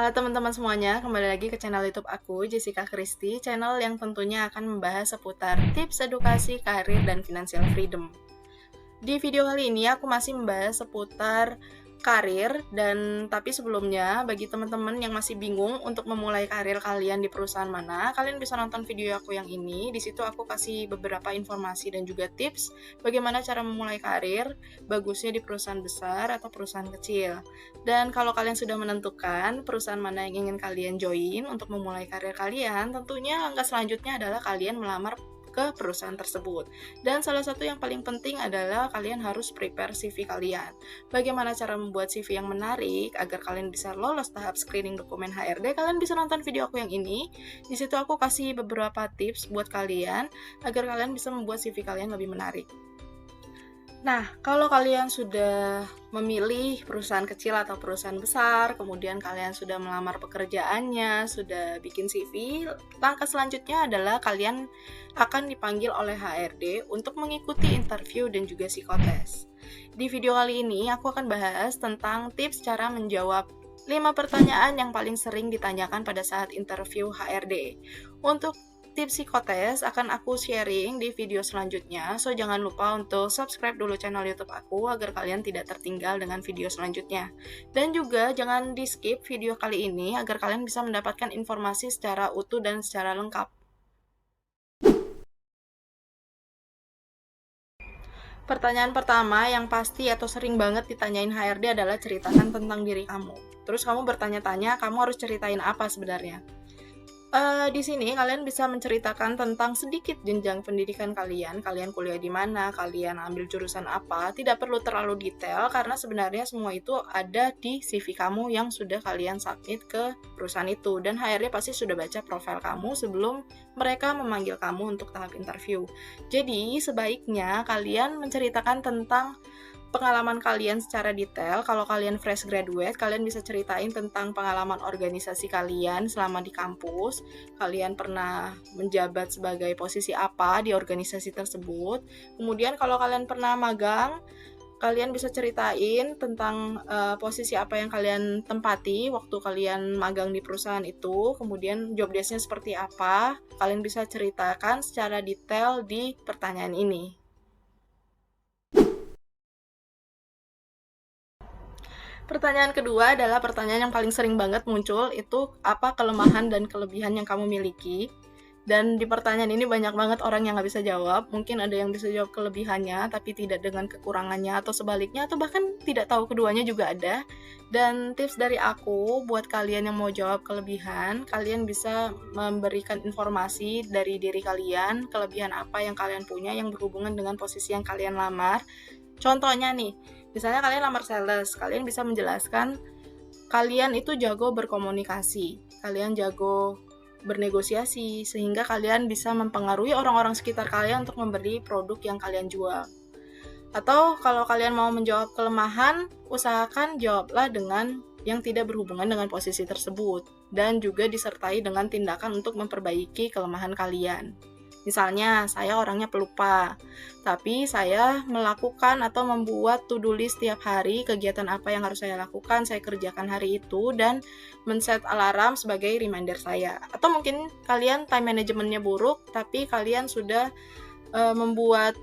Halo teman-teman semuanya, kembali lagi ke channel YouTube aku, Jessica Christy, channel yang tentunya akan membahas seputar tips edukasi, karir, dan financial freedom. Di video kali ini aku masih membahas seputar karir, dan tapi sebelumnya bagi teman-teman yang masih bingung untuk memulai karir kalian di perusahaan mana, kalian bisa nonton video aku yang ini. Di situ aku kasih beberapa informasi dan juga tips bagaimana cara memulai karir, bagusnya di perusahaan besar atau perusahaan kecil. Dan kalau kalian sudah menentukan perusahaan mana yang ingin kalian join untuk memulai karir kalian, tentunya langkah selanjutnya adalah kalian melamar ke perusahaan tersebut. Dan salah satu yang paling penting adalah kalian harus prepare CV kalian. Bagaimana cara membuat CV yang menarik agar kalian bisa lolos tahap screening dokumen HRD? Kalian bisa nonton video aku yang ini. Di situ aku kasih beberapa tips buat kalian agar kalian bisa membuat CV kalian lebih menarik. Nah, kalau kalian sudah memilih perusahaan kecil atau perusahaan besar, kemudian kalian sudah melamar pekerjaannya, sudah bikin CV, langkah selanjutnya adalah kalian akan dipanggil oleh HRD untuk mengikuti interview dan juga psikotes. Di video kali ini, aku akan bahas tentang tips cara menjawab 5 pertanyaan yang paling sering ditanyakan pada saat interview HRD. Untuk tips psikotes akan aku sharing di video selanjutnya, so jangan lupa untuk subscribe dulu channel YouTube aku agar kalian tidak tertinggal dengan video selanjutnya. Dan juga jangan di skip video kali ini agar kalian bisa mendapatkan informasi secara utuh dan secara lengkap. Pertanyaan pertama yang pasti atau sering banget ditanyain HRD adalah ceritakan tentang diri kamu. Terus kamu bertanya-tanya, kamu harus ceritain apa sebenarnya? Di sini kalian bisa menceritakan tentang sedikit jenjang pendidikan kalian kuliah di mana, kalian ambil jurusan apa, tidak perlu terlalu detail karena sebenarnya semua itu ada di CV kamu yang sudah kalian submit ke perusahaan itu, dan HRD pasti sudah baca profil kamu sebelum mereka memanggil kamu untuk tahap interview. Jadi, sebaiknya kalian menceritakan tentang pengalaman kalian secara detail. Kalau kalian fresh graduate, kalian bisa ceritain tentang pengalaman organisasi kalian selama di kampus. Kalian pernah menjabat sebagai posisi apa di organisasi tersebut. Kemudian kalau kalian pernah magang, kalian bisa ceritain tentang posisi apa yang kalian tempati waktu kalian magang di perusahaan itu. Kemudian job desk-nya seperti apa. Kalian bisa ceritakan secara detail di pertanyaan ini. Pertanyaan kedua adalah pertanyaan yang paling sering banget muncul, itu apa kelemahan dan kelebihan yang kamu miliki? Dan di pertanyaan ini banyak banget orang yang nggak bisa jawab. Mungkin ada yang bisa jawab kelebihannya, tapi tidak dengan kekurangannya, atau sebaliknya, atau bahkan tidak tahu keduanya juga ada. Dan tips dari aku, buat kalian yang mau jawab kelebihan, kalian bisa memberikan informasi dari diri kalian, kelebihan apa yang kalian punya yang berhubungan dengan posisi yang kalian lamar. Contohnya nih, misalnya kalian lamar sales, kalian bisa menjelaskan kalian itu jago berkomunikasi, kalian jago bernegosiasi, sehingga kalian bisa mempengaruhi orang-orang sekitar kalian untuk membeli produk yang kalian jual. Atau kalau kalian mau menjawab kelemahan, usahakan jawablah dengan yang tidak berhubungan dengan posisi tersebut, dan juga disertai dengan tindakan untuk memperbaiki kelemahan kalian. Misalnya, saya orangnya pelupa, tapi saya melakukan atau membuat to-do list setiap hari, kegiatan apa yang harus saya lakukan, saya kerjakan hari itu, dan men-set alarm sebagai reminder saya. Atau mungkin kalian time manajemennya buruk, tapi kalian sudah membuat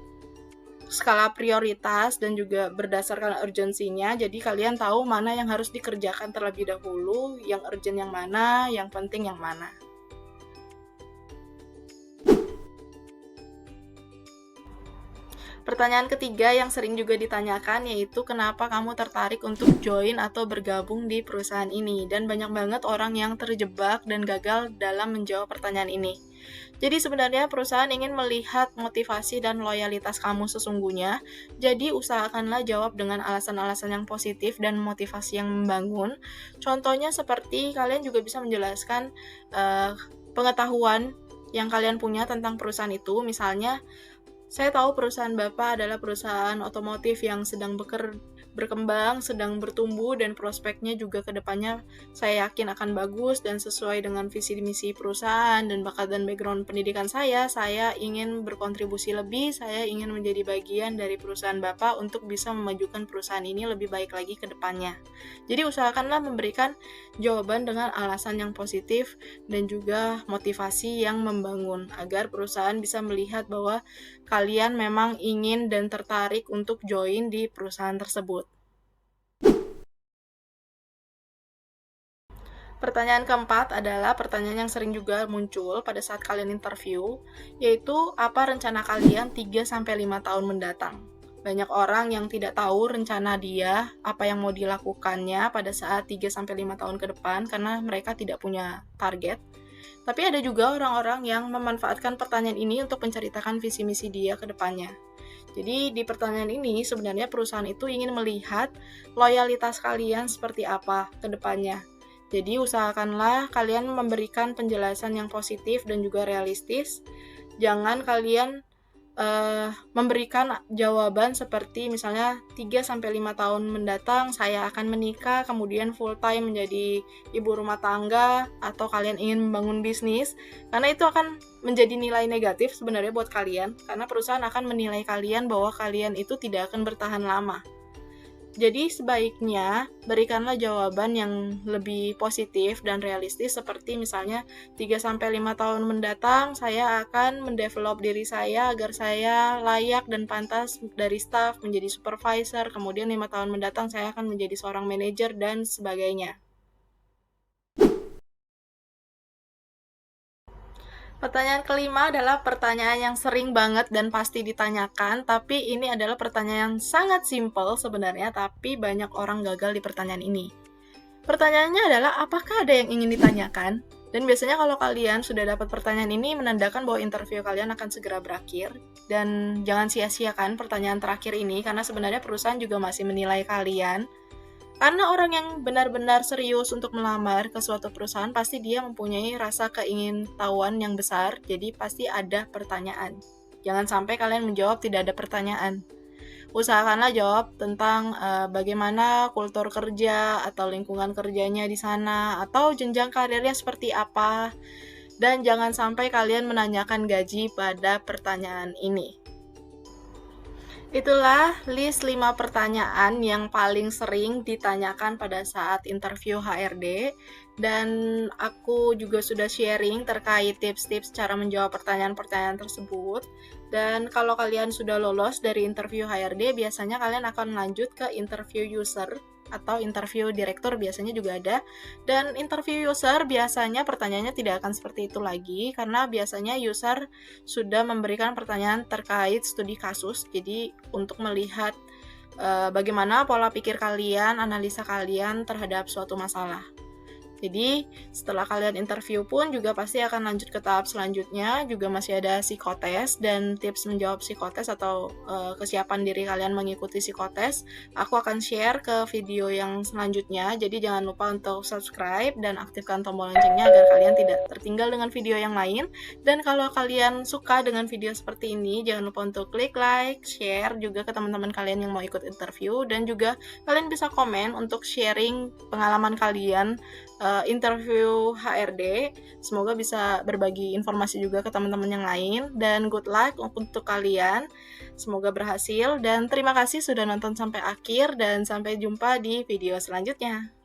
skala prioritas dan juga berdasarkan urgensinya, jadi kalian tahu mana yang harus dikerjakan terlebih dahulu, yang urgent yang mana, yang penting yang mana. Pertanyaan ketiga yang sering juga ditanyakan yaitu kenapa kamu tertarik untuk join atau bergabung di perusahaan ini, dan banyak banget orang yang terjebak dan gagal dalam menjawab pertanyaan ini. Jadi sebenarnya perusahaan ingin melihat motivasi dan loyalitas kamu sesungguhnya, jadi usahakanlah jawab dengan alasan-alasan yang positif dan motivasi yang membangun. Contohnya seperti kalian juga bisa menjelaskan pengetahuan yang kalian punya tentang perusahaan itu, misalnya saya tahu perusahaan Bapak adalah perusahaan otomotif yang sedang berkembang, sedang bertumbuh, dan prospeknya juga ke depannya saya yakin akan bagus dan sesuai dengan visi misi perusahaan dan bakat dan background pendidikan saya ingin berkontribusi lebih, saya ingin menjadi bagian dari perusahaan Bapak untuk bisa memajukan perusahaan ini lebih baik lagi ke depannya. Jadi usahakanlah memberikan jawaban dengan alasan yang positif dan juga motivasi yang membangun agar perusahaan bisa melihat bahwa kalian memang ingin dan tertarik untuk join di perusahaan tersebut. Pertanyaan keempat adalah pertanyaan yang sering juga muncul pada saat kalian interview, yaitu apa rencana kalian 3-5 tahun mendatang. Banyak orang yang tidak tahu rencana dia, apa yang mau dilakukannya pada saat 3-5 tahun ke depan karena mereka tidak punya target. Tapi ada juga orang-orang yang memanfaatkan pertanyaan ini untuk menceritakan visi misi dia ke depannya. Jadi di pertanyaan ini sebenarnya perusahaan itu ingin melihat loyalitas kalian seperti apa ke depannya. Jadi usahakanlah kalian memberikan penjelasan yang positif dan juga realistis. Jangan kalian memberikan jawaban seperti misalnya 3-5 tahun mendatang saya akan menikah, kemudian full time menjadi ibu rumah tangga, atau kalian ingin membangun bisnis, karena itu akan menjadi nilai negatif sebenarnya buat kalian, karena perusahaan akan menilai kalian bahwa kalian itu tidak akan bertahan lama. Jadi sebaiknya berikanlah jawaban yang lebih positif dan realistis seperti misalnya 3-5 tahun mendatang saya akan mendevelop diri saya agar saya layak dan pantas dari staff menjadi supervisor, kemudian 5 tahun mendatang saya akan menjadi seorang manajer dan sebagainya. Pertanyaan kelima adalah pertanyaan yang sering banget dan pasti ditanyakan, tapi ini adalah pertanyaan yang sangat simpel sebenarnya, tapi banyak orang gagal di pertanyaan ini. Pertanyaannya adalah, apakah ada yang ingin ditanyakan? Dan biasanya kalau kalian sudah dapat pertanyaan ini, menandakan bahwa interview kalian akan segera berakhir. Dan jangan sia-siakan pertanyaan terakhir ini, karena sebenarnya perusahaan juga masih menilai kalian. Karena orang yang benar-benar serius untuk melamar ke suatu perusahaan, pasti dia mempunyai rasa keingintahuan yang besar, jadi pasti ada pertanyaan. Jangan sampai kalian menjawab tidak ada pertanyaan. Usahakanlah jawab tentang bagaimana kultur kerja atau lingkungan kerjanya di sana, atau jenjang karirnya seperti apa, dan jangan sampai kalian menanyakan gaji pada pertanyaan ini. Itulah list 5 pertanyaan yang paling sering ditanyakan pada saat interview HRD, dan aku juga sudah sharing terkait tips-tips cara menjawab pertanyaan-pertanyaan tersebut. Dan kalau kalian sudah lolos dari interview HRD, biasanya kalian akan lanjut ke interview user atau interview direktur, biasanya juga ada. Dan interview user biasanya pertanyaannya tidak akan seperti itu lagi, karena biasanya user sudah memberikan pertanyaan terkait studi kasus, jadi untuk melihat bagaimana pola pikir kalian, analisa kalian terhadap suatu masalah. Jadi setelah kalian interview pun juga pasti akan lanjut ke tahap selanjutnya, juga masih ada psikotes dan tips menjawab psikotes atau kesiapan diri kalian mengikuti psikotes. Aku akan share ke video yang selanjutnya, jadi jangan lupa untuk subscribe dan aktifkan tombol loncengnya agar kalian tidak tertinggal dengan video yang lain. Dan kalau kalian suka dengan video seperti ini, jangan lupa untuk klik like, share juga ke teman-teman kalian yang mau ikut interview, dan juga kalian bisa komen untuk sharing pengalaman kalian interview HRD. Semoga bisa berbagi informasi juga ke teman-teman yang lain, dan good luck untuk kalian, semoga berhasil, dan terima kasih sudah nonton sampai akhir, dan sampai jumpa di video selanjutnya.